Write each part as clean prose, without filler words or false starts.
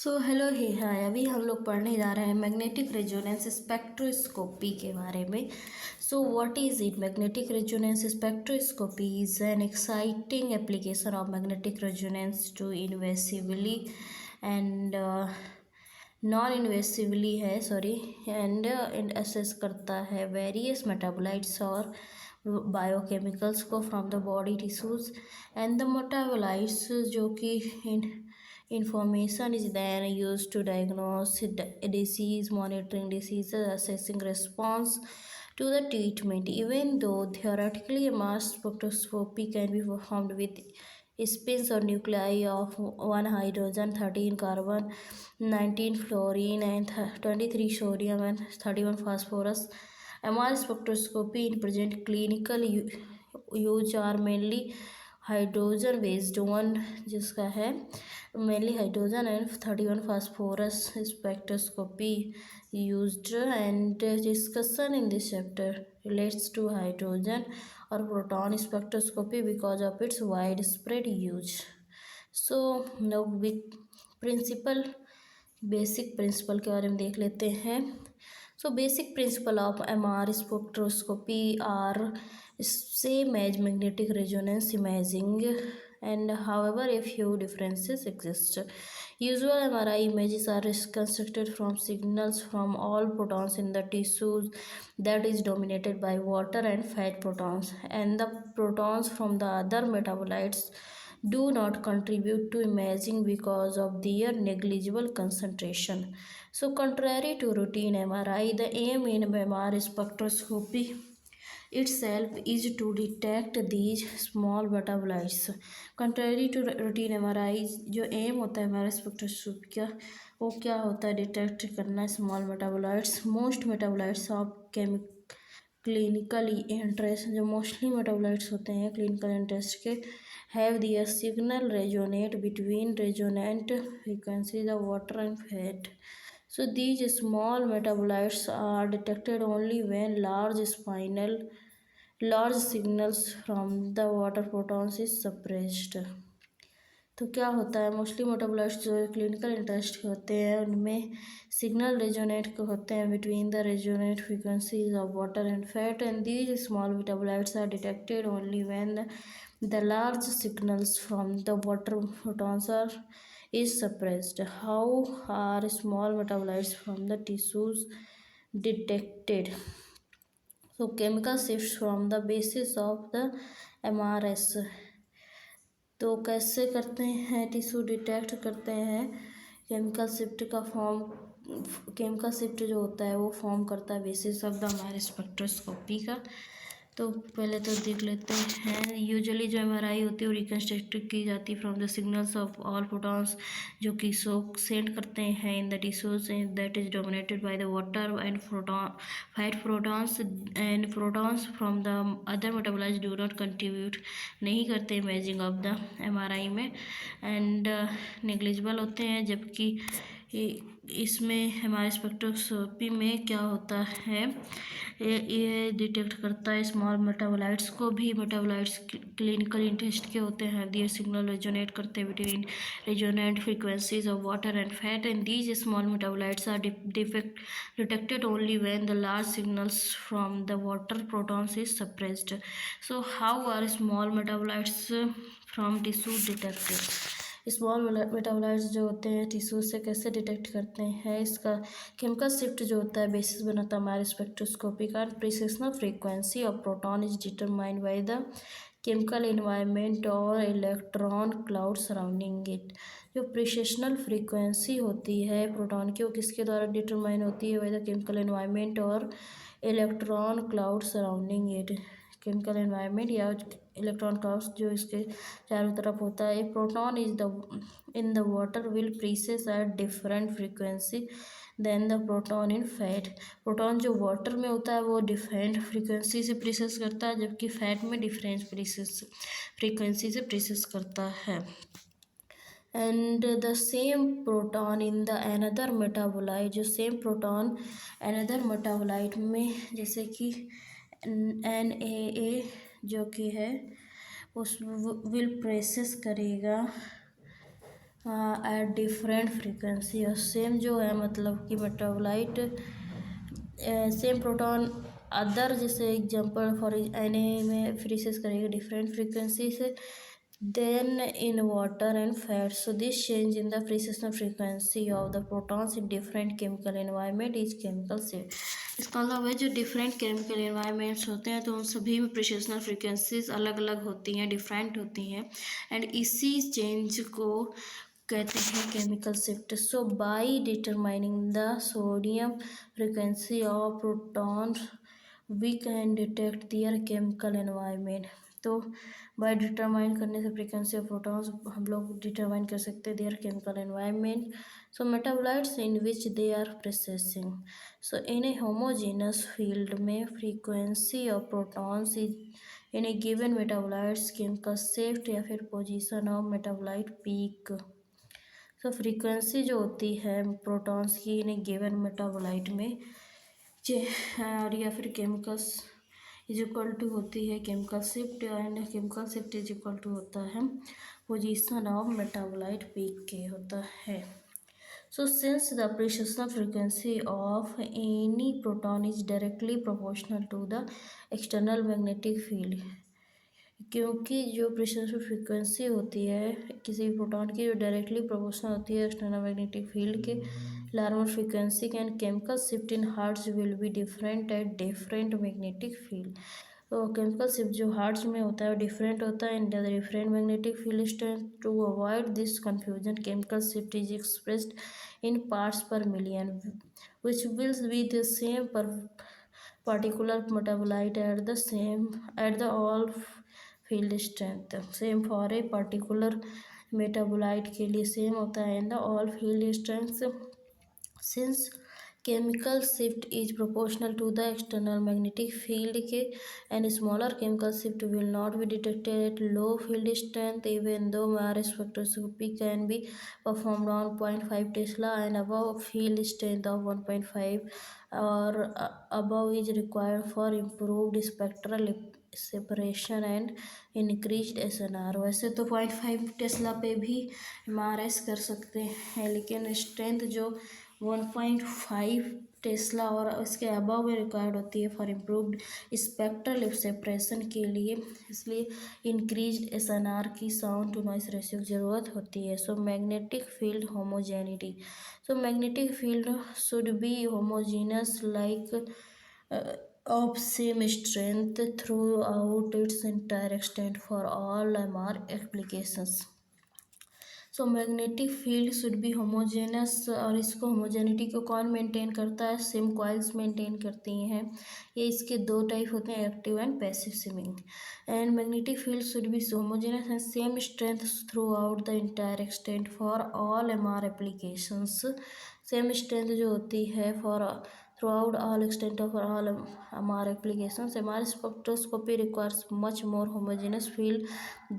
So hello हे हाय। अभी हम लोग पढ़ने जा रहे हैं मैग्नेटिक रेजोनेंस स्पेक्ट्रोस्कोपी के बारे में। So what is it? Magnetic resonance spectroscopy is an exciting application of magnetic resonance to invasively and non invasively है एंड असेस करता है वेरियस मेटाबोलाइट्स और बायोकेमिकल्स को from the body tissues and the metabolites जो कि information is then used to diagnose disease, monitoring diseases, assessing response to the treatment. Even though theoretically mass spectroscopy can be performed with spins or nuclei of 1 hydrogen, 13 carbon, 19 fluorine and 23 sodium and 31 phosphorus, MR spectroscopy in present clinical use are mainly hydrogen based one जिसका है mainly hydrogen and 31 phosphorus spectroscopy used and discussion in this chapter relates to hydrogen और proton spectroscopy because of its wide spread use. So लोग basic principle के बारे में देख लेते हैं। So basic principle of MR spectroscopy are same as magnetic resonance imaging, and however a few differences exist. Usual MRI images are constructed from signals from all protons in the tissues that is dominated by water and fat protons, and the protons from the other metabolites do not contribute to imaging because of their negligible concentration. So contrary to routine MRI, the aim in MR spectroscopy itself is to detect these small metabolites. Contrary to routine MRI, जो M होता है हमारे spectroscopy का वो क्या होता है? Detect करना small metabolites. Most metabolites of clinical interest, जो मोस्टली मेटाबोलाइट्स होते हैं क्लिनिकल इंटरेस्ट के, have their signal resonate between resonant frequencies of water and fat. So these small metabolites are detected only when large signals from the water protons is suppressed. तो क्या होता है? Mostly metabolites जो clinical interest के होते हैं उनमें signal resonate होते हैं between the resonate frequencies of water and fat, and these small metabolites are detected only when the large signals from the water photons is suppressed. How are small metabolites from the tissues detected? So chemical shifts from the basis of the MRS. तो कैसे करते हैं tissue detect करते हैं? Chemical shift जो होता है वो फॉर्म करता है बेसिस ऑफ द हमारे स्पेक्ट्रोस्कोपी का। तो पहले तो देख लेते हैं। यूजुअली जो MRI होती है वो रिकन्स्ट्रक्ट की जाती है from the signals of all protons जो कि शॉक सेंड करते हैं in the tissues that is dominated by the water and fat protons, and protons from the other metabolites do not contribute, नहीं करते इमेजिंग ऑफ द MRI में, and negligible होते हैं। जबकि इसमें हमारे स्पेक्ट्रोस्कोपी में क्या होता है, ये डिटेक्ट करता है स्मॉल मेटाबोलाइट्स को भी। मेटाबोलाइट्स क्लिनिकल इंटरेस्ट के होते हैं, दियर सिग्नल रेजोनेट करते हैं between resonant frequencies of water and fat, and these small metabolites are detected only when the large signals from the water protons is suppressed. So how are small metabolites from tissue detected? Small metabolites जो होते हैं tissue से कैसे detect करते हैं? इसका chemical shift जो होता है बेसिस बनाता है हमारे स्पेक्ट्रोस्कोपी का। Precessional frequency of proton is determined by the chemical environment और इलेक्ट्रॉन क्लाउड सराउंडिंग इट। जो प्रिसेशनल फ्रीक्वेंसी होती है प्रोटॉन की वो किसके द्वारा डिटरमाइन होती है? बाय द केमिकल एनवायरनमेंट और electron cloud surrounding it. Chemical environment या इलेक्ट्रॉन क्लाउड्स जो इसके चारों तरफ होता है। Proton is in the water will precess at different frequency than the proton in fat. Proton जो वाटर में होता है वो डिफरेंट फ्रीक्वेंसी से प्रीसेस करता है, जबकि फैट में डिफरेंट फ्रीक्वेंसी से प्रीसेस करता है। And the same proton in the another metabolite, जो सेम प्रोटॉन अनदर मेटाबोलाइट में जैसे कि NAA जो कि है उस विल प्रेसेस करेगा एट डिफरेंट फ्रीक्वेंसी। और सेम जो है मतलब कि मेटाबोलाइट सेम प्रोटॉन अदर, जैसे एग्जांपल फॉर एन ए में फ्रीसेस करेगी डिफरेंट फ्रीक्वेंसी से than in water and fat. So this change in the precessional frequency of the protons in different chemical environment is chemical shift. इसका मतलब है जो different chemical environments होते हैं तो उन सभी में प्रीसेशनल फ्रीक्वेंसीज अलग अलग होती हैं, डिफरेंट होती हैं, एंड इसी चेंज को कहते हैं chemical shift. So by determining the sodium frequency of protons we can detect their chemical environment. तो बाय डिटरमाइन करने से फ्रीक्वेंसी ऑफ प्रोटॉन्स हम लोग डिटरमाइन कर सकते हैं their chemical environment. So metabolites in which they are processing. So in a homogeneous field में frequency of protons in a given metabolites chemical shift या फिर position of metabolite peak. So frequency जो होती है protons की इन a given metabolite में और या फिर केमिकल्स इज इक्वल टू होती है chemical shift, and chemical shift is equal to होता है पोजीशन ऑफ मेटाबोलाइट पीक के होता है। So since the precessional frequency of any proton is directly proportional to the external magnetic field, क्योंकि जो प्रेशनल frequency होती है किसी भी प्रोटॉन की जो डायरेक्टली प्रोपोर्शनल होती है एक्सटर्नल मैग्नेटिक फील्ड के, Larmor frequency can chemical shift in hertz will be different at different magnetic field. तो केमिकल शिफ्ट जो हार्ट्स में होता है वो डिफरेंट होता है in the different magnetic field strength. To avoid this confusion chemical shift is expressed in parts per million which will be the same per particular metabolite at the all field strength। Same for a particular metabolite के लिए same होता है in the all field strength. Since chemical shift is proportional to the external magnetic field के, and smaller chemical shift will not be detected at low field strength even though Mass spectroscopy can be performed on 0.5 Tesla and above field strength of 1.5 or above is required for improved spectral separation and increased SNR। वैसे तो 0.5 Tesla पे भी MRS कर सकते हैं, लेकिन strength जो 1.5 Tesla और इसके अबव में रिक्वायर्ड होती है फॉर इम्प्रूव्ड स्पेक्ट्रल सेपरेशन के लिए, इसलिए इंक्रीज्ड SNR की साउंड टू नॉइस रेशियो की ज़रूरत होती है। So magnetic field homogeneity. So magnetic field should be homogeneous like of same strength throughout its entire extent for all MR applications। So magnetic field should be homogeneous, और इसको homogeneity को कौन maintain करता है, सिम कॉइल्स मेंटेन करती हैं। ये इसके दो टाइप होते हैं, active and passive सिमिंग। And magnetic field should be homogeneous and same strength through out the entire extent for all MR applications. Same strength जो होती है for throughout all extent of all MR applications। MR spectroscopy requires much more homogeneous field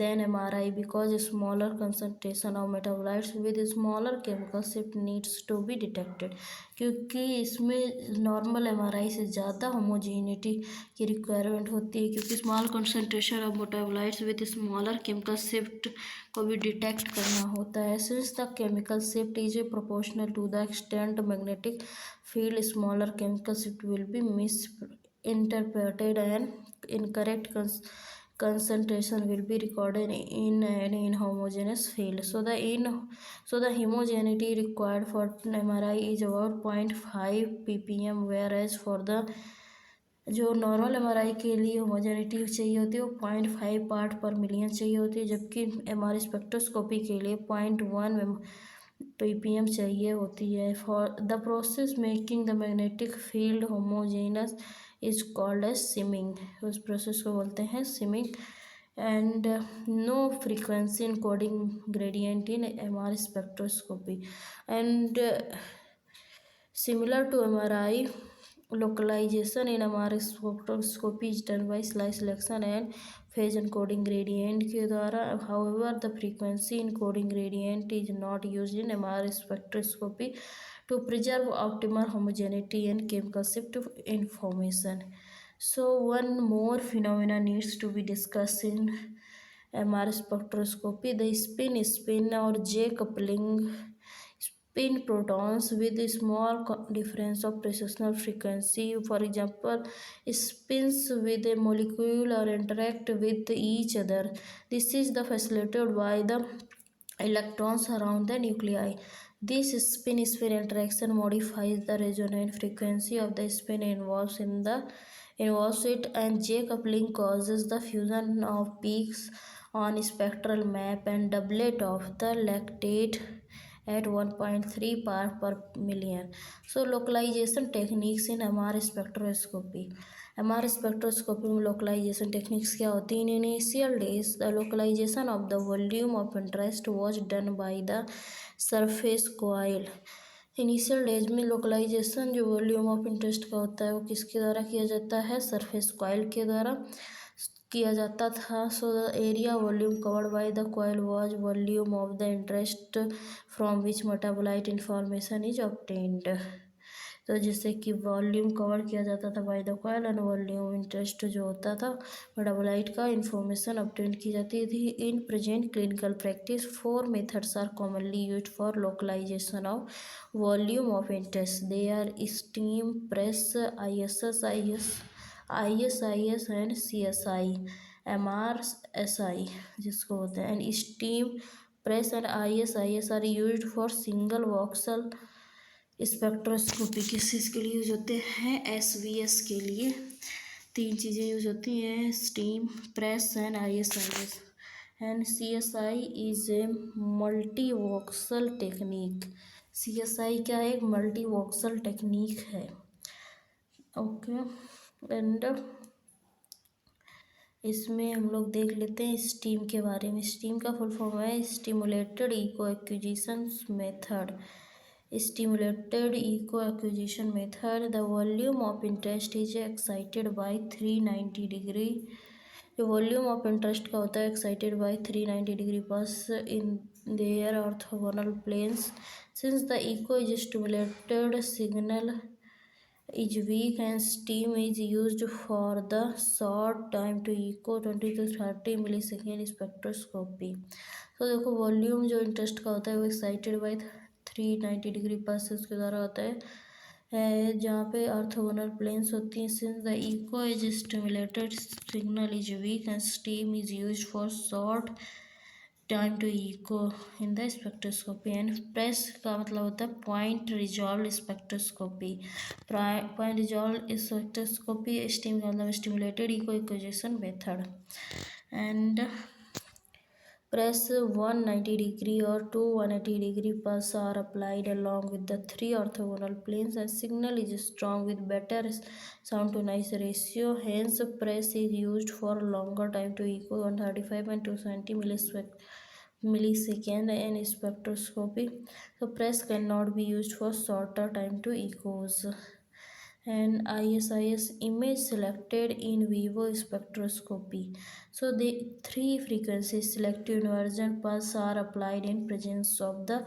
than MRI because smaller concentration of metabolites with smaller chemical shift needs to be detected। क्योंकि इसमें normal MRI से ज़्यादा homogeneity की requirement होती है, क्योंकि small concentration of metabolites with smaller chemical shift को भी डिटेक्ट करना होता है। Since the chemical shift is proportional to the extent magnetic field smaller chemical shift will be misinterpreted and incorrect concentration will be recorded in an inhomogeneous field। So the homogeneity required for MRI is about 0.5 ppm, whereas for the जो normal MRI के लिए homogeneity चाहिए होती है वो 0.5 part per million चाहिए होती है, जबकि MR स्पेक्ट्रोस्कोपी के लिए 0.1 ppm चाहिए होती है। For the process making the magnetic field homogeneous is called as shimming. उस प्रोसेस को बोलते हैं shimming. And no frequency encoding gradient in MR spectroscopy and similar to MRI, localization in MR spectroscopy is done by slice selection and phase encoding gradient के द्वारा। However, the frequency encoding gradient is not used in MR spectroscopy to preserve optimal homogeneity and chemical shift information। So one more phenomena needs to be discussed in MR spectroscopy, the spin or J coupling spin protons with a small difference of precessional frequency. For example, spins with a molecule or interact with each other. This is facilitated by the electrons around the nuclei. This spin-spin interaction modifies the resonant frequency of the spin involves it, and J coupling causes the fusion of peaks on spectral map and doublet of the lactate at 1.3 part per million. So localization techniques in MR spectroscopy. MR spectroscopy में localization techniques क्या होती हैं? In initial days, the localization of the volume of interest was done by the surface coil. Initial days में localisation जो volume of interest का होता है वो किसके द्वारा किया जाता है? सरफेस कॉइल के द्वारा किया जाता था. So the area volume covered by the coil was volume of the interest from which metabolite information is obtained. तो जिससे कि वॉल्यूम कवर किया जाता था by the coil and volume interest जो होता था मेटाबोलाइट का इंफॉर्मेशन ऑब्टेन की जाती थी. In present clinical practice 4 methods are commonly used for localization of volume of interest. They are STEAM, PRESS, ISIS and CSI, MRSI जिसको होते हैं. And STEAM, PRESS and ISIS are used for single voxel spectroscopy. किस चीज़ के लिए use होते हैं? SVS के लिए 3 चीज़ें यूज होती हैं: steam, PRESS and ISIS. And CSI is a multi voxel technique. CSI क्या है? एक मल्टी वॉक्सल टेक्निक है. ओके. एंड इसमें हम लोग देख लेते हैं स्टीम के बारे में. स्टीम का फुल फॉर्म है stimulated echo acquisition method. Stimulated echo acquisition method. The volume of interest is excited by 390 degree. जो वॉल्यूम ऑफ इंटरेस्ट का होता है excited by 390 degree pulse in their orthogonal planes. Since the echo is stimulated signal is weak and steam is used for the short time to echo 20 to 30 millisecond spectroscopy. तो देखो volume जो interest का होता है वो excited by 390 degree pulse उसके द्वारा होता है जहाँ पे ऑर्थोगोनल प्लेन्स होती हैं. Since the echo is stimulated signal is weak and STEAM is used for short time to echo in the spectroscopy. And PRESS का मतलब होता है point resolve spectroscopy. Point resolve spectroscopy. STEAM का मतलब stimulated echo acquisition method. And press 190 degree or 180 degree pulse are applied along with the 3 orthogonal planes and signal is strong with better sound to noise ratio. Hence press is used for longer time to echo 135 and 270 millisecond in spectroscopy. So press cannot be used for shorter time to echoes. And ISIS image selected in vivo spectroscopy. So the 3 frequencies selective inversion pulse are applied in presence of the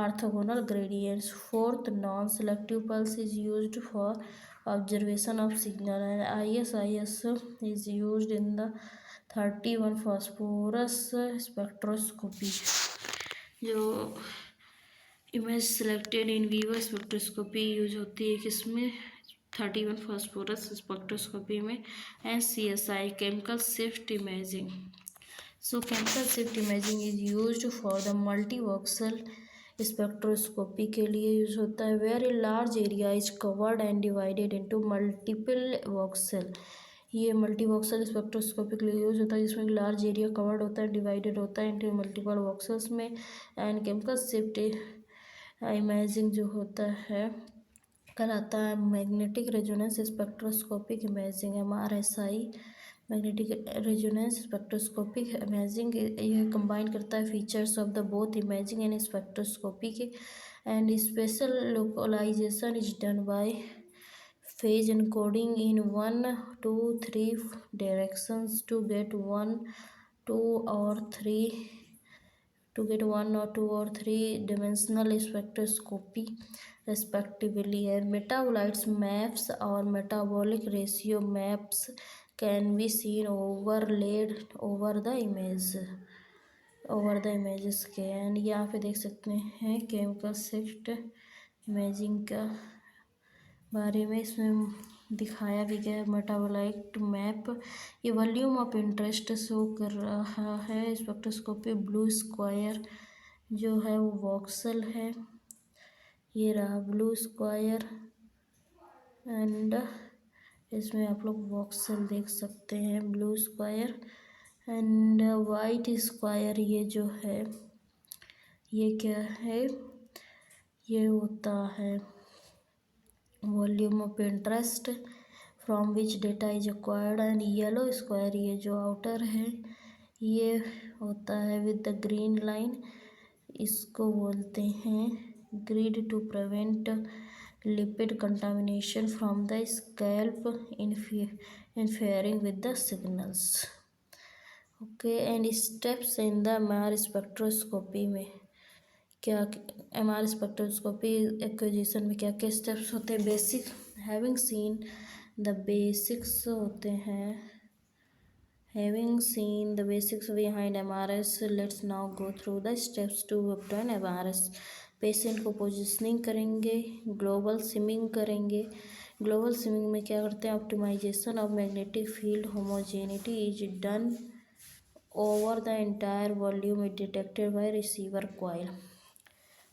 orthogonal gradients. 4th non-selective pulse is used for observation of signal and ISIS is used in the 31 phosphorus spectroscopy. जो image selected in vivo spectroscopy use होती है किसमें? 31 phosphorus spectroscopy में. And CSI chemical shift imaging. So chemical shift imaging is used for the multi voxel spectroscopy के लिए use होता है. Where a large area is covered and divided into multiple voxel. ये multi voxel spectroscopy के लिए use होता है जिसमें लार्ज एरिया कवर्ड होता है, डिवाइडेड होता है इनटू मल्टीपल वॉक्सल्स में. एंड केमिकल शिफ्ट इमेजिंग जो होता है कराता है magnetic resonance spectroscopic imaging. MRSI magnetic resonance spectroscopic imaging यह कंबाइन करता है features of the both imaging and spectroscopy के. And spatial localisation is done by phase encoding in 1, 2, 3 directions to get 1, 2 or 3 dimensional spectroscopy respectively. And metabolites maps or metabolic ratio maps can be seen overlaid over the images के। And यहाँ पे देख सकते हैं chemical shift imaging का बारे में इसमें दिखाया भी गया है। मेटाबोलाइट मैप, ये वॉल्यूम ऑफ इंटरेस्ट शो कर रहा है। स्पेक्ट्रोस्कोपी ब्लू स्क्वायर जो है वो वॉक्सल है, ये रहा ब्लू स्क्वायर। एंड इसमें आप लोग वॉक्सल देख सकते हैं, blue square. And white square ये जो है ये क्या है, ये होता है volume of interest from which data is acquired. And yellow square ये जो आउटर है ये होता है विद द ग्रीन लाइन, इसको बोलते हैं grid to prevent lipid contamination from the scalp interfering with the signals. Okay, and steps in the MR spectroscopy में क्या, एमआर स्पेक्ट्रोस्कोपी एक्विजिशन में क्या क्या स्टेप्स होते हैं। Basic, having seen the basics होते हैं, having seen the basics behind MRS, let's now go through the steps to obtain MRS. Patient को पोजिशनिंग करेंगे, ग्लोबल सिमिंग करेंगे। ग्लोबल सिमिंग में क्या करते हैं, optimization of magnetic field homogeneity is done over the entire volume is detected by receiver coil.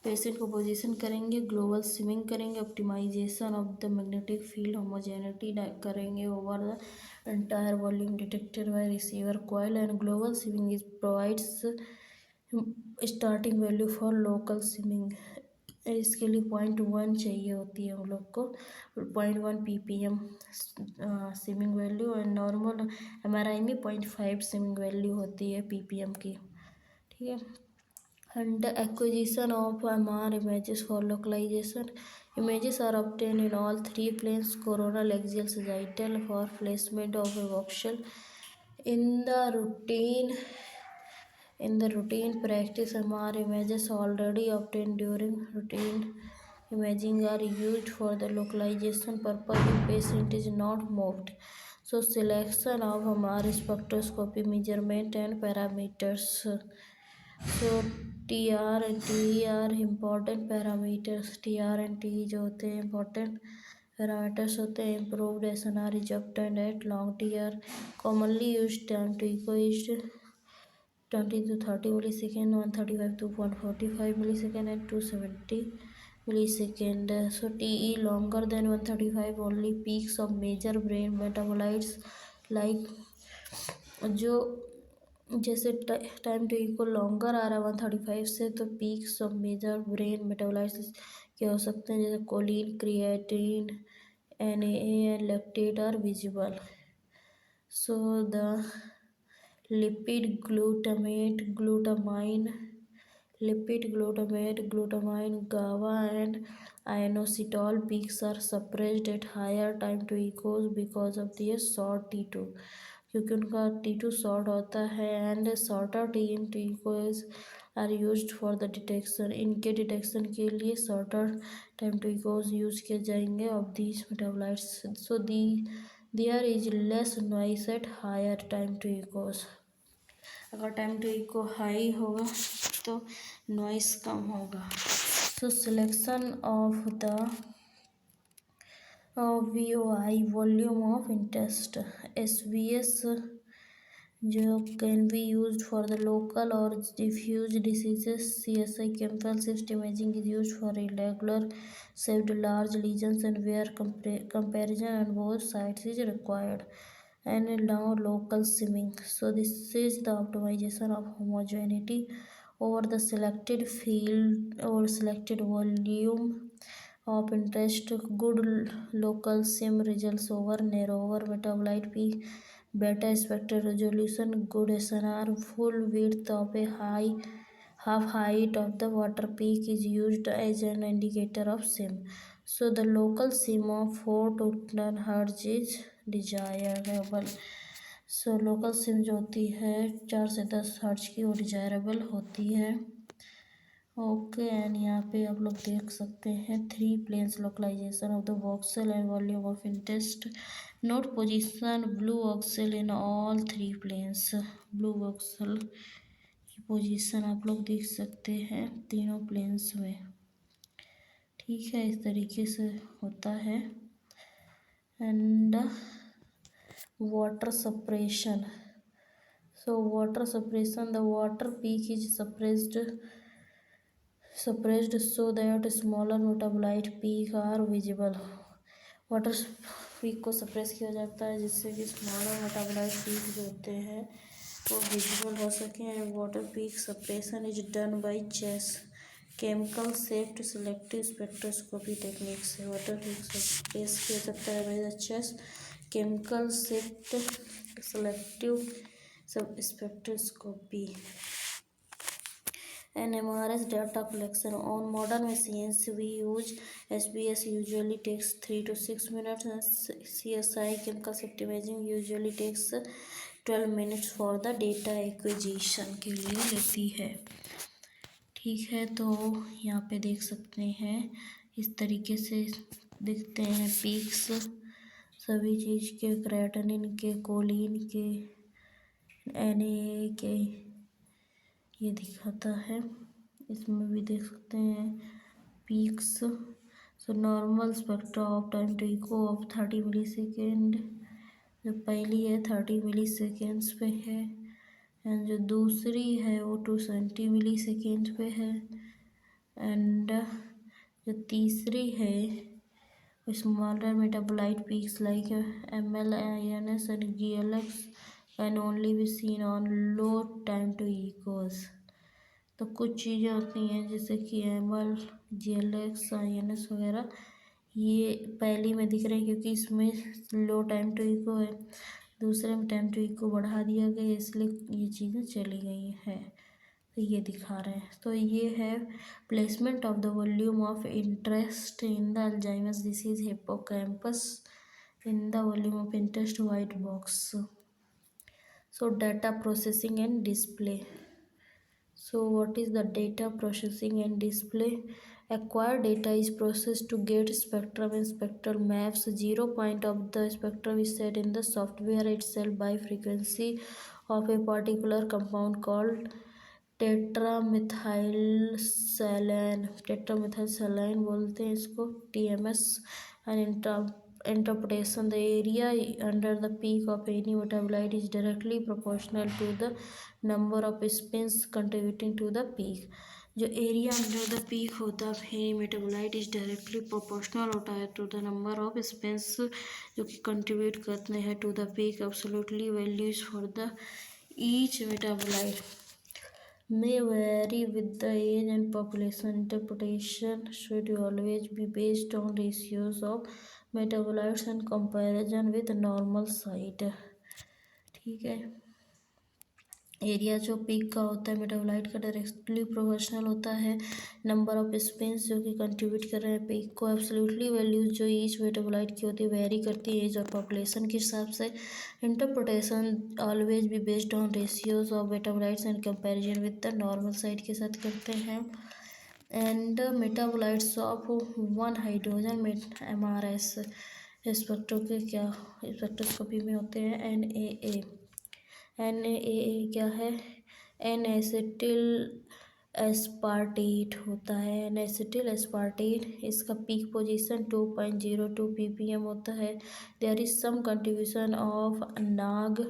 Patient को position करेंगे, global shimming करेंगे, optimization of the magnetic field homogeneity करेंगे over the entire volume detected by receiver coil. And global swimming is provides starting value for local swimming. इसके लिए 0.1 चाहिए होती है हम लोग को, 0.1 ppm swimming value. And normal MRI में 0.5 स्विमिंग वैल्यू होती है ppm की, ठीक है। And acquisition of MR images for localization, images are obtained in all three planes, coronal, axial, sagittal, for placement of a voxel. In the routine practice, MR images already obtained during routine imaging are used for the localization purpose if patient is not moved. So selection of MR spectroscopy measurement and parameters. So TR and TE are important parameters. TR and TE जो होते हैं important parameters होते हैं। Improved SNR is obtained at long TR. Commonly used time to echo is 20 to 30 millisecond, 135 to 145 millisecond, and 270 millisecond. So TE longer than 135, only peaks of major brain metabolites like जो जैसे time to equal longer आ रहा है 135 से, तो peaks of major brain metabolites क्या हो सकते हैं, जैसे choline, creatine, NAA and lactate are visible. So the lipid glutamate, glutamine, GABA and inositol peaks are suppressed at higher time to echoes because of their short T2, क्योंकि उनका T2 short होता है। And shorter TM to echoes are used for the detection, इनके detection के लिए shorter time to echoes use किए जाएंगे of these metabolites. So there is less noise at higher time to echoes. अगर time to echo high होगा तो noise कम होगा। So selection of the VOI volume of interest, SVS जो can be used for the local और diffuse diseases. CSI chemical shift imaging is used for irregular shaped large lesions and where comparison on both sides is required. And now local simming. So this is the optimization of homogeneity over the selected field or selected volume of interest. Good local sim results over narrower metabolite peak, better spectral resolution, good SNR, full width of a half height of the water peak is used as an indicator of sim. So the local sim of 4 to 10 Hz is desirable. So local SIM जो होती है 4 से 10 hertz की वो desirable होती है। Okay and यहाँ पे आप लोग देख सकते हैं 3 planes localization of the voxel and volume of interest. Note position blue voxel in all 3 planes. Blue voxel की पोजीशन आप लोग देख सकते हैं तीनों प्लेन्स में। ठीक है, इस तरीके से होता है। And water suppression. So water suppression, the water peak is suppressed so that smaller metabolite peak are visible। Water peak को सप्रेस किया जाता है जिससे कि स्मॉलर मेटाबोलाइट पीक जो होते हैं वो विजिबल हो सके। And water peak suppression is done by CHESS chemical shift selective spectroscopy technique से। वाटर पीक सप्रेस किया जाता है by the CHESS chemical shift selective spectroscopy and MRS data collection. On modern machines we use SBS, usually takes 3 to 6 minutes, and CSI chemical safety imaging usually takes 12 minutes for the data acquisition के लिए लेती है। ठीक है, तो यहाँ पे देख सकते हैं इस तरीके से दिखते हैं पीक्स सभी चीज़ के, क्रेटिनिन के, कोलिन के, Na के ये दिखाता है। इसमें भी देख सकते हैं peaks. So normal spectra of time to echo of 30 millisecond, जो पहली है 30 मिली सेकेंड्स पे है, एंड जो दूसरी है वो 270 मिली सेकेंड पे है, एंड जो तीसरी है smaller metabolite peaks like ML, INS and GLX can only be seen on low time to ecos। तो कुछ चीज़ें होती हैं जैसे कि ML, GLX, INS वगैरह ये पहली में दिख रहे हैं क्योंकि इसमें लो टाइम टू इको है, दूसरे में टाइम टू इको बढ़ा दिया गया इसलिए ये चीज़ें चली गई हैं, तो ये दिखा रहे हैं। तो ये है placement of the volume of interest in the Alzheimer's disease hippocampus in the volume of interest white box. So data processing and display. So what is the data processing and display? Acquired data is processed to get spectrum and spectral maps. 0 point of the spectrum is set in the software itself by frequency of a particular compound called टेट्रामिथाइलसेलाइन बोलते हैं इसको, TMS। and interpretation, the area under the peak of any metabolite is directly proportional to the number of spins contributing to the peak। जो area under the peak होता है metabolite is directly proportional होता है to the number of spins जो कि contribute करते हैं to the peak. Absolutely values for the each metabolite may vary with the age and population। Interpretation should always be based on ratios of metabolites and comparison with normal site। ठीक है, area जो peak का होता है metabolite का directly proportional होता है number of spins जो कि कंट्रीब्यूट कर रहे हैं पीक को। एब्सोल्युटली वैल्यूज जो ईच मेटाबोलाइट की होती है वेरी करती है एज और पॉपुलेशन के हिसाब से। इंटरप्रिटेशन ऑलवेज भी based on ratios of metabolites and comparison with the normal site के साथ करते हैं। And metabolites of 1 hydrogen MRS spectro के क्या स्पेक्ट्रोस्कोपी में होते हैं। NAA क्या है? एन एसिटिल एस्पार्टेट होता है। एन एसिटिल एस्पार्टेट इसका पीक पोजीशन 2.02 ppm होता है। There is some contribution of NAAG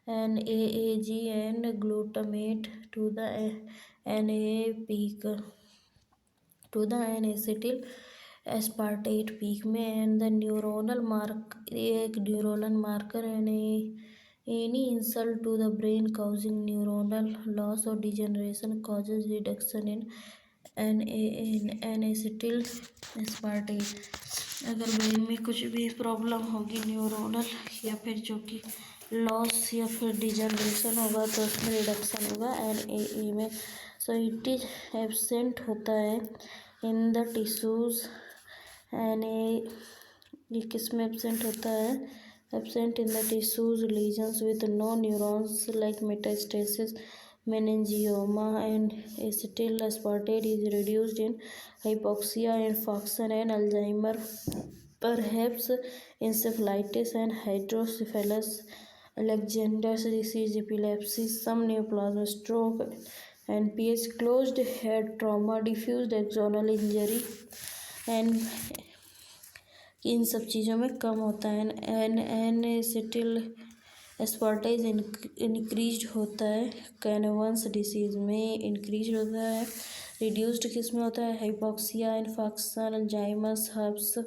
NAAG and glutamate to the NAA peak to the N acetyl aspartate peak में। एंड द न्यूरोनल मार्क एक neuronal marker any insult to the brain causing neuronal loss or degeneration causes reduction in N-acetyl aspartate। अगर brain में कुछ भी problem होगी neuronal या फिर जो कि लॉस या फिर डिजनरेशन होगा तो उसमें रिडक्शन होगा NAA में। सो इट इज एब्सेंट होता है इन द टिश्यूज। ये किस में एब्सेंट होता है? absent in the tissues lesions with no neurons like metastasis meningioma, and acetyl aspartate is reduced in hypoxia, infarction, and Alzheimer's. Perhaps encephalitis and hydrocephalus, Alexander's disease, epilepsy, some neoplasm, stroke, NPH, closed head trauma, diffuse axonal injury, and इन सब चीज़ों में कम होता है। N acetyl एस्पार्टेज increase होता है, कैनवंस disease में increase होता है। रिड्यूस्ड किस में होता है? Hypoxia, infection, Alzheimer's, herbs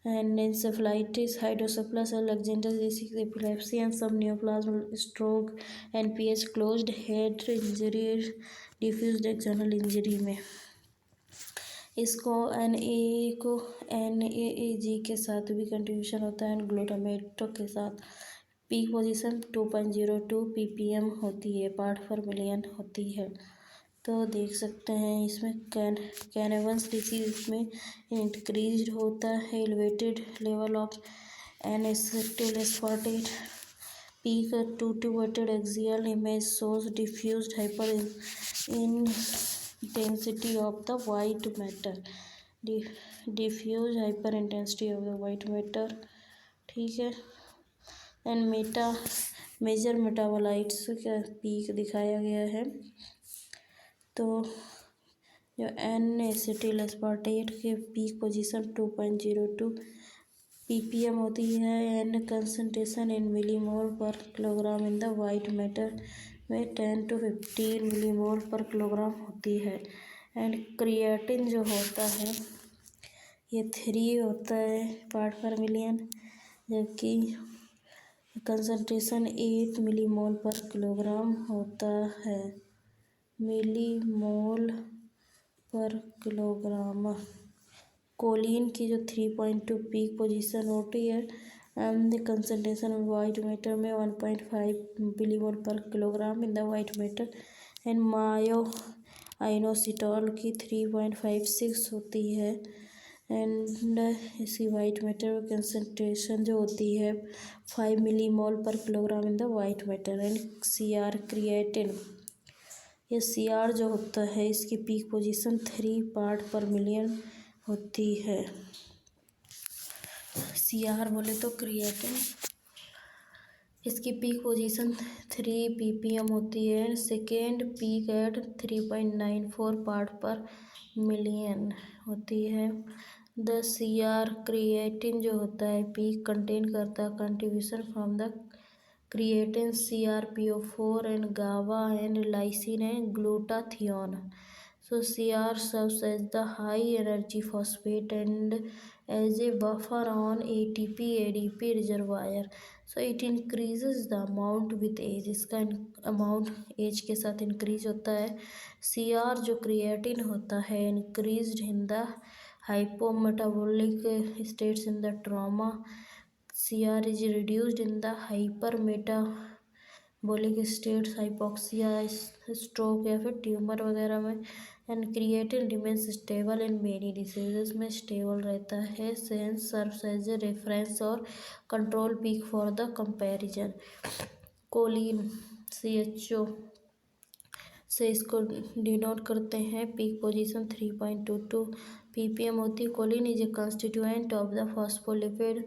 and encephalitis, hydrocephalus, Alexander's disease, epilepsy, and some neoplasm, stroke, NPH, closed head injury, diffuse axonal injury में इसको NAG के साथ भी कंट्रीब्यूशन होता है, ग्लूटामेट के साथ। पीक पोजीशन 2.02 ppm होती है, पार्ट पर मिलियन होती है। तो देख सकते हैं इसमें कैनवंस डिसीज में इंक्रीज होता है, elevated level of N acetyl aspartate, peak T two weighted axial image shows diffused hyper intensity of the white matter, diffuse hyper intensity of the white matter, ठीक है। एंड मेजर मेटाबोलाइट्स का पीक दिखाया गया है। तो जो एन एसिटिल एस्पार्टेट के peak position 2.02 ppm होती है, एंड कंसंट्रेशन इन मिलीमोल पर kilogram in the white matter में 10 to 15 मिलीमोल पर किलोग्राम होती है। एंड क्रिएटिन जो होता है ये 3 होता है पार्ट पर मिलियन, जबकि कंसंट्रेशन 8 मिलीमोल पर किलोग्राम होता है, मिलीमोल पर किलोग्राम। कोलिन की जो 3.2 पीक पोजीशन होती है, एंड कंसंट्रेशन वाइट मैटर में 1.5 मिलीमोल पर kilogram in the white matter. And myo inositol की 3.56 होती है, एंड इसी वाइट मैटर में कंसंट्रेशन जो होती है 5 मिलीमोल पर kilogram in the white matter. And CR creatine, ये CR जो होता है इसकी peak position 3 part per million होती है। CR बोले तो क्रिएटिन, इसकी पीक पोजीशन 3 ppm होती है, second peak at 3.94 part per million होती है। द CR क्रिएटिन जो होता है पीक कंटेन करता है contribution from the creatine, CRPO4 and GABA and lysine and glutathione. So CR serves as the high energy phosphate and as a buffer on ATP ADP reservoir. So it increases the amount with age, इसका amount as के साथ increase होता है। CR जो creatine होता है increased in the hypometabolic states in the trauma. CR is reduced in the hypermetabolic states, hypoxia, stroke या फिर ट्यूमर वगैरह में। And creatine remains stable in many diseases में स्टेबल रहता है, since serves as a reference और control peak for the comparison. Choline CHO से इसको डिनोट करते हैं, पीक पोजीशन 3.22 ppm होती है। Choline is a constituent of the phospholipid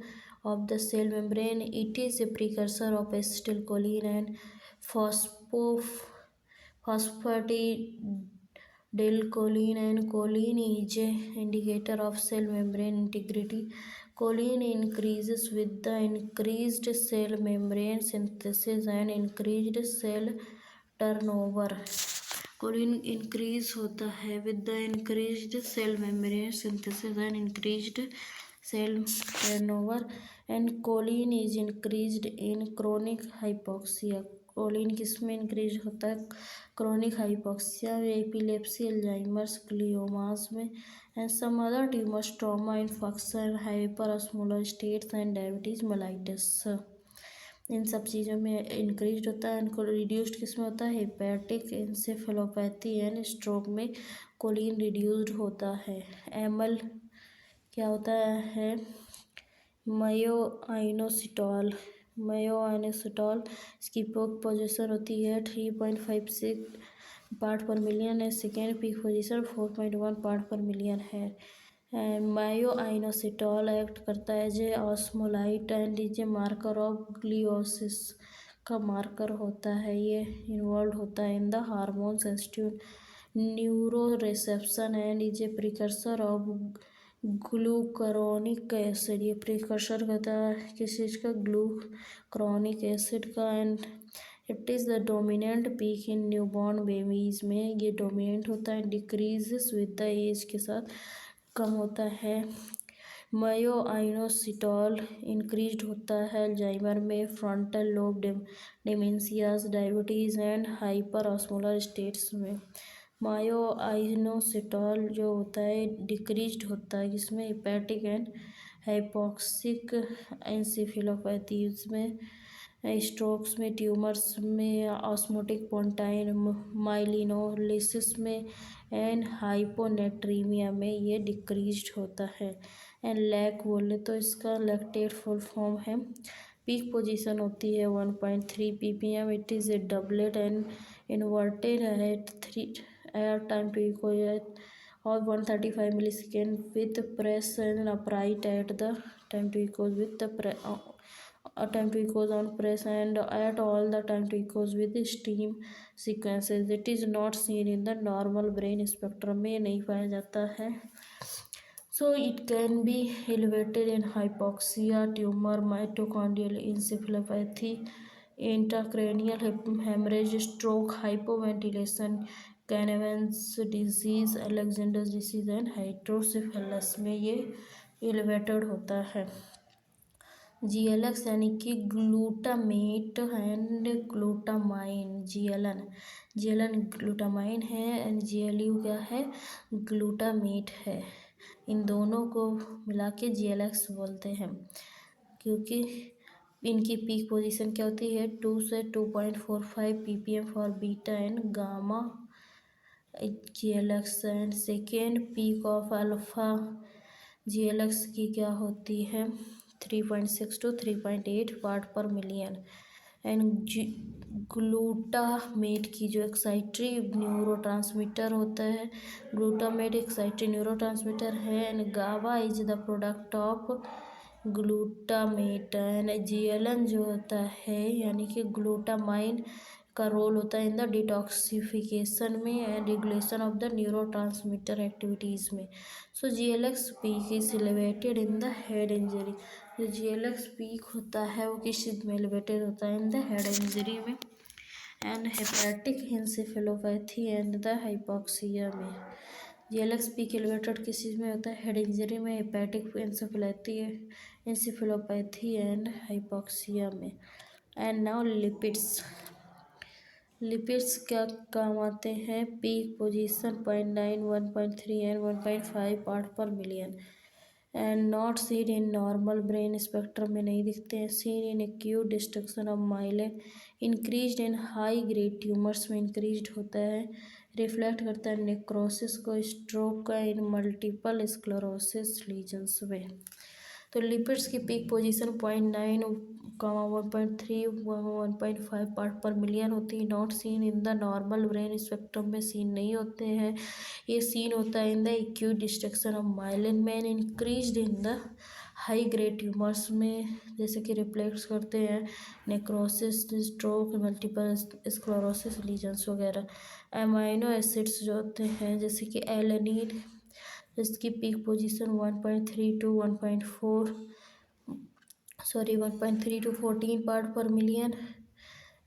of the cell membrane. It is a precursor of acetylcholine and phosphatidylcholine, and choline is an indicator of cell membrane integrity. Choline increases with the increased cell membrane synthesis and increased cell turnover. Choline increase होता है with the increased cell membrane synthesis and increased cell turnover. And choline is increased in chronic hypoxia, choline किस में increase होता है? Chronic hypoxia में, epilepsy, Alzheimer's, gliomas में, and some other tumours, trauma, infection, hyper osmolar states and diabetes mellitus, इन सब चीज़ों में इंक्रीज होता है। इनको रिड्यूस्ड किस में होता है? हेपेटिक एन्सेफेलोपैथी एंड स्ट्रोक में कोलिन रिड्यूस्ड होता है। एमल क्या होता है? मायोआइनोसिटॉल मायोइनोसिटोल, इसकी पीक पोजीशन होती है 3.56 पार्ट पर मिलियन है। Second peak position 4.1 part per million है। मायोइनोसिटोल एक्ट करता है as a osmolyte and is a marker of gliosis का मार्कर होता है। ये इन्वॉल्व होता है in the hormone sensitive neuro reception and is a precursor of glucuronic acid. ये प्रिकर्सर कहता है किस चीज़ का, ग्लूक्रोनिक एसिड का। And it is the dominant peak in newborn babies में ये डोमिनेंट होता है, डिक्रीजेस विद द एज के साथ कम होता है। मायोइनोसिटोल इंक्रीज होता है अल्जाइमर में, frontal lobe dementias, diabetes and hyper osmolar states में। मायोइनोसिटोल जो होता है डिक्रीज होता है जिसमें हेपेटिक एंड हाइपोक्सिक एंसेफेलोपैथीज में, स्ट्रोक्स में, ट्यूमर्स में, ऑस्मोटिक पोंटाइन माइलिनोलिसिस में एंड हाइपोनेट्रीमिया में ये डिक्रीज होता है। एंड लैक बोले तो इसका लैक्टेट फुल फॉर्म है। पीक पोजीशन होती है 1.3 ppm। It is a doublet and inverted at 3 time to equal और 135 millisecond with PRESS and upright at the time to equals with the time to equals on press and at all the time to equals with the stream sequences. It is not seen in the normal brain spectrum में नहीं पाया जाता है। So it can be elevated in hypoxia, tumor, mitochondrial encephalopathy, intracranial hemorrhage, stroke, hypoventilation, Canavan's disease, Alexander's disease and hydrocephalus में ये elevated होता है। GLX यानी कि glutamate and glutamine, GLN glutamine है एंड GLU क्या है, ग्लूटामेट है। इन दोनों को मिला के GLX बोलते हैं क्योंकि इनकी पीक पोजीशन क्या होती है 2 से 2.45 ppm for beta and gamma GLX। And second peak of alpha GLX की क्या होती है 3.6 to 3.8 part per million. And glutamate की जो एक्साइटरी न्यूरोट्रांसमीटर होता है, ग्लूटामेट एक्साइटरी न्यूरोट्रांसमीटर है। एंड गावा is the product of glutamate. And GLN जो होता है यानी कि ग्लूटामाइन का रोल होता है इन द डिटॉक्सिफिकेशन में and regulation of the neurotransmitter activities में। सो GLX peak is elevated in the head injury. जो GLX पीक होता है वो किस चीज़ में एलिवेटेड होता है, इन द हेड इंजरी में and hepatic encephalopathy and the hypoxia में। GLX पीक एलिवेटेड किस चीज़ में होता है, हेड इंजरी में, हेपेटिक एंसेफेलोपैथी एंड हाइपोक्सिया में। And now lipids. लिपिड्स क्या काम आते हैं, peak position 0.9, 1.3 and 1.5 part per million. And not seen in normal brain spectrum में नहीं दिखते हैं। Seen in acute destruction of myelin, increased in high grade tumours में इंक्रीज्ड होता है। रिफ्लेक्ट करता है नेक्रोसिस को, स्ट्रोक का, इन मल्टीपल स्क्लेरोसिस लीजन्स में। तो लिपिड्स की peak position 0.9, 1.3, 1.5 part per million होती है। Not seen in the normal brain spectrum में सीन नहीं होते हैं। ये सीन होता है in the acute destruction of myelin में, increased in the high grade tumours में, जैसे कि रिफ्लेक्ट करते हैं necrosis, stroke, multiple sclerosis lesions वगैरह। अमाइनो एसिड्स जो होते हैं जैसे कि एलेनिन, इसकी peak position 1.3 to 14 part per million.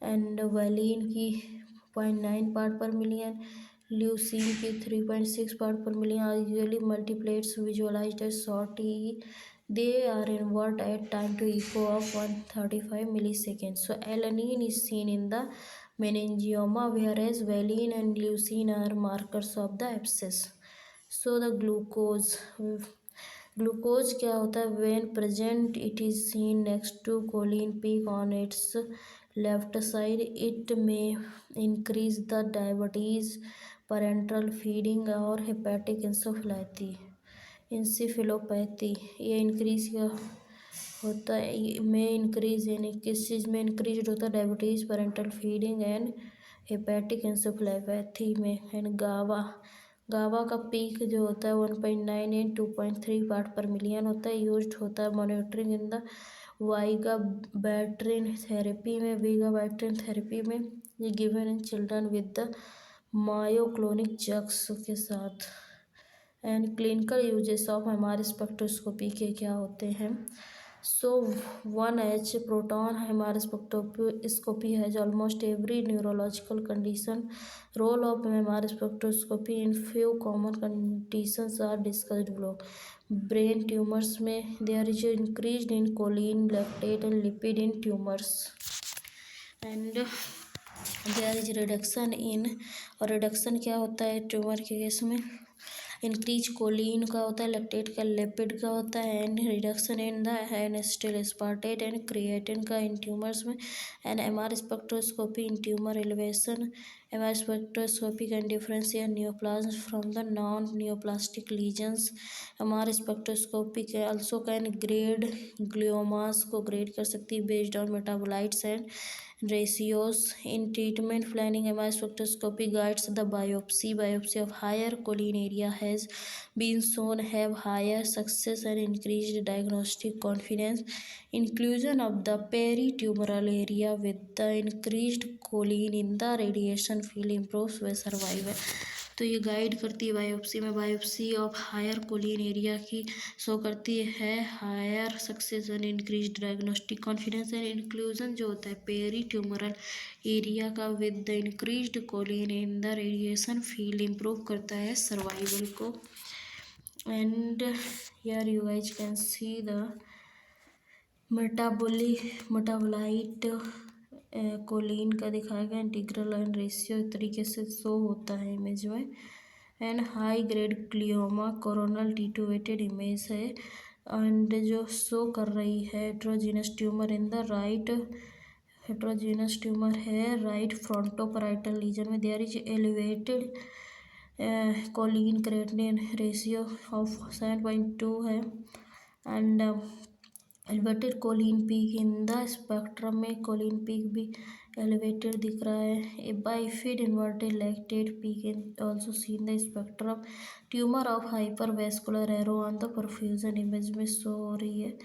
And valine की 0.9 पार्ट पर मिलियन। ल्यूसीन की 3.6 part per million. Are usually multiplets visualised as short E, they are invert at time to echo of 135 milliseconds. So alanine is seen in the meningioma, whereas valine and leucine are markers of the abscess. So the glucose क्या होता है, when present it is seen next to choline peak on its left side. It may increase the diabetes, parenteral feeding और hepatic encephalopathy। ये increase होता है में increase यानी किस चीज़ में इंक्रीज होता है, diabetes, parental feeding and hepatic encephalopathy में। एंड गावा गावा का पीक जो होता है 1.9 एंड 2.3 पार्ट पर मिलियन होता है। यूज्ड होता है monitoring in the vigabatrin therapy में, वीगाबैट्रिन थेरेपी में। ये given in children with the myoclonic jerks के साथ। And clinical uses of MR spectroscopy के क्या होते हैं। So 1H proton MR spectroscopy has almost every neurological condition. Role of MR spectroscopy in few common conditions are discussed below. Brain tumours में there is increase in choline, lactate and lipid in tumours. And there is reduction in, और reduction क्या होता है tumour के case में, increase Colin का होता है, लैक्टेट का, लिपिड का होता है। And reduction in the acetyl aspartate and creatine का इन ट्यूमर्स में। And MR spectroscopy in tumour elevation. MR spectroscopy can differentiate neoplasm from the non neoplastic lesions. MR spectroscopy के आल्सो कैन ग्रेड ग्लियोमास को grade कर सकती है based on metabolites and ratios. In treatment planning, MR spectroscopy guides the biopsy. Biopsy of higher choline area has been shown have higher success and increased diagnostic confidence. Inclusion of the peritumoral area with the increased choline in the radiation field improves survival. तो ये guide करती है biopsy में, biopsy of higher choline area की show करती है higher success and increase diagnostic confidence. And inclusion जो होता है पेरी ट्यूमरल एरिया का with the increased choline in the radiation field improve करता है सर्वाइवल को। And here you guys can see the metabolite choline का दिखाया गया इंटीग्रल एंड रेशियो इस तरीके से शो होता है इमेज में। And high grade glioma coronal T two weighted image है एंड जो शो कर रही है heterogeneous tumour in the right, heterogeneous tumour है राइट फ्रंटोपराइटल रीजन में। There is elevated choline creatinine ratio of 7.2 है। And elevated choline peak in the spectrum में choline peak भी एलिवेटेड दिख रहा है। A bifid inverted lactate peak in also seen the spectrum. Tumour of hyper vascular arrow on the perfusion image में show हो रही है।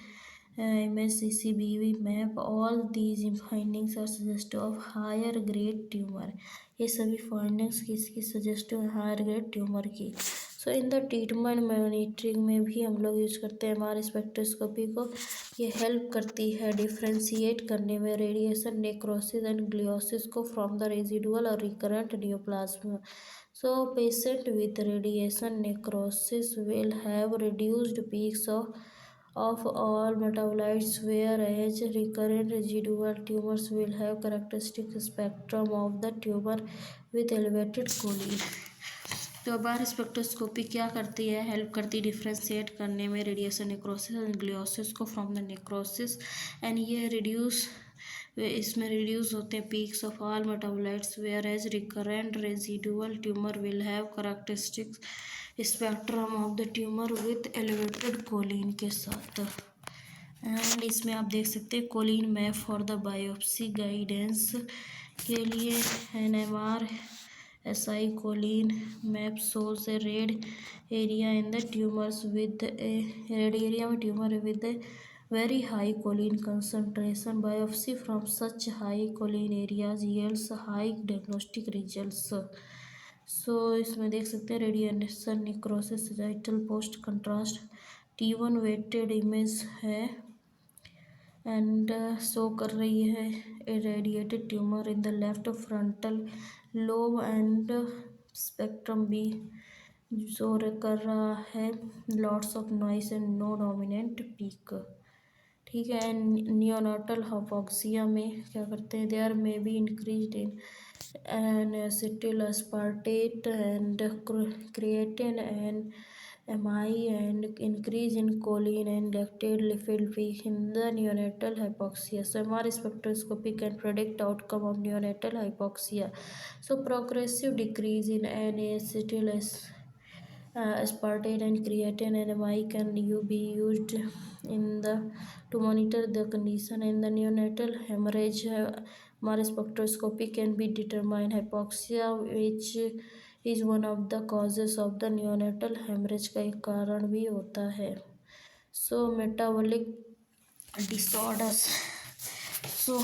Image CCBV map. All these findings are suggestive of higher grade tumour. ये सभी findings किसकी suggestive है, higher grade tumour की। सो in the treatment monitoring में भी हम लोग यूज करते हैं एमआर स्पेक्ट्रोस्कोपी को। ये हेल्प करती है डिफ्रेंशिएट करने में रेडिएशन नेक्रोसिस एंड ग्लियोसिस को फ्रॉम द रेजिडुअल और recurrent neoplasm. So patient with radiation necrosis will have reduced peaks of all metabolites, whereas recurrent residual tumors will have characteristic spectrum of the tumor with elevated choline. तो MR spectroscopy क्या करती है, help करती है differentiate करने में radiation necrosis and gliosis को from the necrosis. And ये रिड्यूस, इसमें रिड्यूस होते हैं peaks of all metabolites, whereas recurrent residual tumour will have characteristics spectrum of the tumour with elevated choline के साथ। एंड इसमें आप देख सकते हैं choline map for the biopsy guidance के लिए। NMR SI choline map shows a red area in the tumors with a red area में tumour with a very high choline concentration. Biopsy from such high choline areas yields high diagnostic results. सो इसमें देख सकते हैं radiation necrosis sagittal post contrast T1 weighted image है and show कर रही है irradiated tumour in the left frontal lobe and spectrum भी शो कर रहा है lots of noise and no dominant peak. ठीक है। नियोनाटल हाइपोक्सिया में क्या करते हैं, देयर में be increase in acetyl aspartate and creatine and MI and increase in choline and lactate lipid peak in the neonatal hypoxia. So MR spectroscopy can predict outcome of neonatal hypoxia. So progressive decrease in N-acetyl aspartate and creatine and MI can be used in the to monitor the condition in the neonatal hemorrhage. MR spectroscopy can be determined hypoxia, which is one of the causes of the neonatal hemorrhage का एक कारण भी होता है. So metabolic disorders. So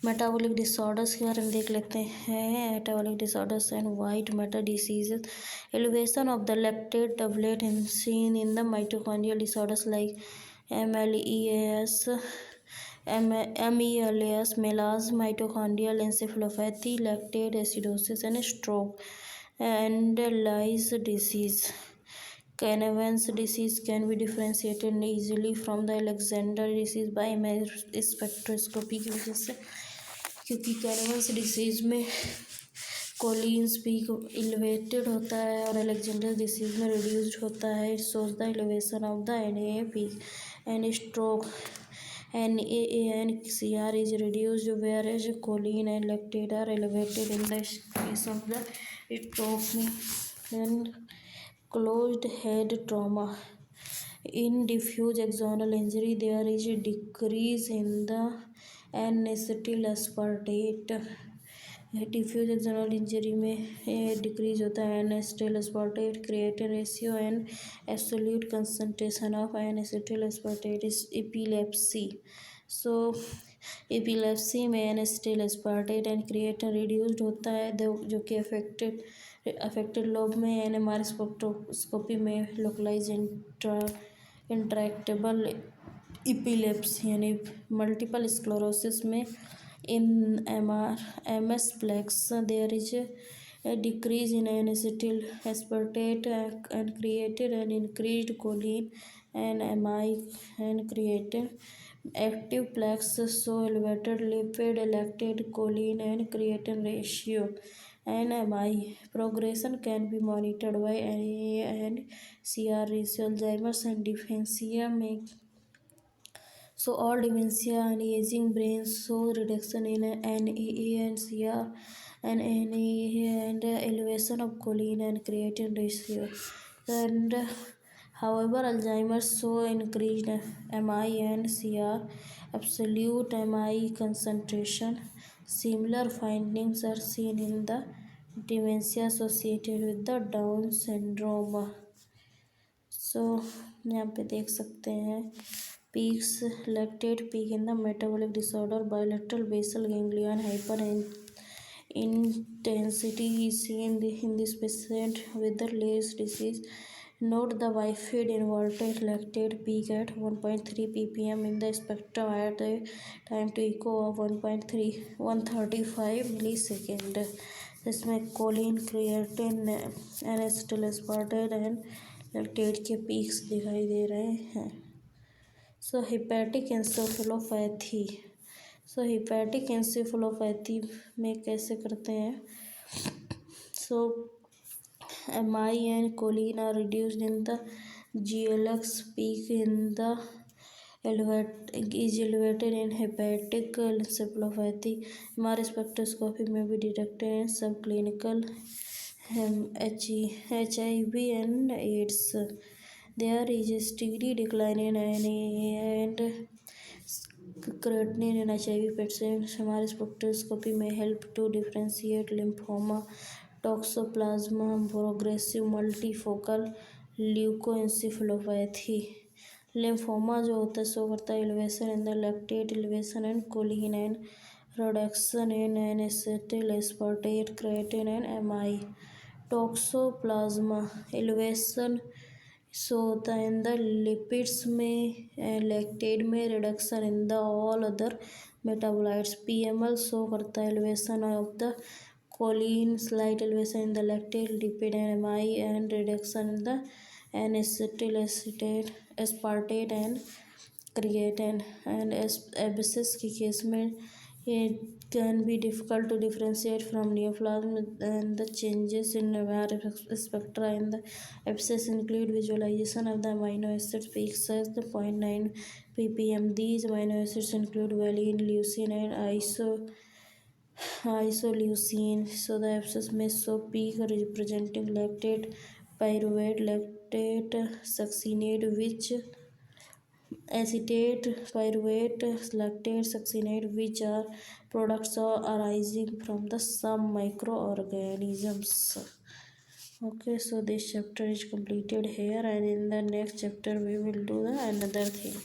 metabolic disorders के बारे में देख लेते हैं. Metabolic disorders and white matter diseases. Elevation of the lactate doublet in scene in the mitochondrial disorders like MELAS, MELAS, mitochondrial encephalopathy, lactate acidosis, and stroke. And Lyme's disease. Canavan's disease can be differentiated easily from the Alexander disease by spectroscopy की वजह से, क्योंकि कैनवंस disease में Collins peak elevated होता है और Alexander disease में reduced होता है. It shows the elevation of the NAA peak and stroke. NAA and CR is reduced, whereas choline and lactate are elevated in the case of the stroke. And closed head trauma. In diffuse axonal injury, there is a decrease in the N-acetyl aspartate. Diffuse axonal injury में decrease होता है N acetyl aspartate creatine ratio and absolute concentration of N acetyl aspartate is epilepsy. So epilepsy में N acetyl aspartate and creatine reduced होता है, जो कि affected lobe में NMR spectroscopy में लोकलाइज इंट्रैक्टेबल एपिलेप्सी यानी मल्टीपल स्क्लेरोसिस में. In MS plex, there is a decrease in N-acetyl aspartate and creatine and increased choline and MI and creatine. Active plex show elevated lipid, lactate, choline and creatine ratio and MI. Progression can be monitored by NAA and CR ratio. Alzheimer's and dementia may. So all dementia and aging brains show reduction in NAA and CR and NAA and elevation of choline and creatine ratio. And however, Alzheimer's show increased MI and CR, absolute MI concentration. Similar findings are seen in the dementia associated with the Down syndrome. So यहाँ पे देख सकते हैं peaks, lactate peak in the metabolic disorder, bilateral basal ganglion hyperintensity is seen in this patient with the Leigh disease. Note the bifid inverted lactate peak at 1.3 ppm in the spectrum at the time to echo of 135 millisecond. इसमें choline, creatine, N-acetyl aspartate and lactate के peaks दिखाई दे रहे हैं. So hepatic encephalopathy. So hepatic encephalopathy में कैसे करते हैं? So MI and choline are reduced in the GLX peak in the is elevated in hepatic encephalopathy. MR spectroscopy may be detected in subclinical HIV and AIDS. There is a steady decline in NAA and creatinine in HIV patients. MR spectroscopy may help to differentiate lymphoma, toxoplasma, progressive multifocal leukoencephalopathy. Lymphoma जो होता है show करता है elevation in the lactate, elevation and choline and reduction in N acetyl aspartate, creatine and MI. Toxoplasma elevation show होता है in the lipids में, lactate में reduction in the all other metabolites. PML show करता है elevation of the choline, slight elevation in the lactate, lipid and MI and reduction in the N-acetyl aspartate and creatine. And abscess के case में it can be difficult to differentiate from neoplasm, and the changes in spectra in the abscess include visualization of the amino acids peaks at the 0.9 ppm. These amino acids include valine, leucine and isoleucine. So the abscess may show peak representing lactate pyruvate, lactate, succinate, which acetate, pyruvate, lactate, succinate, which are products arising from the some microorganisms. Okay, so this chapter is completed here, and in the next chapter we will do the another thing.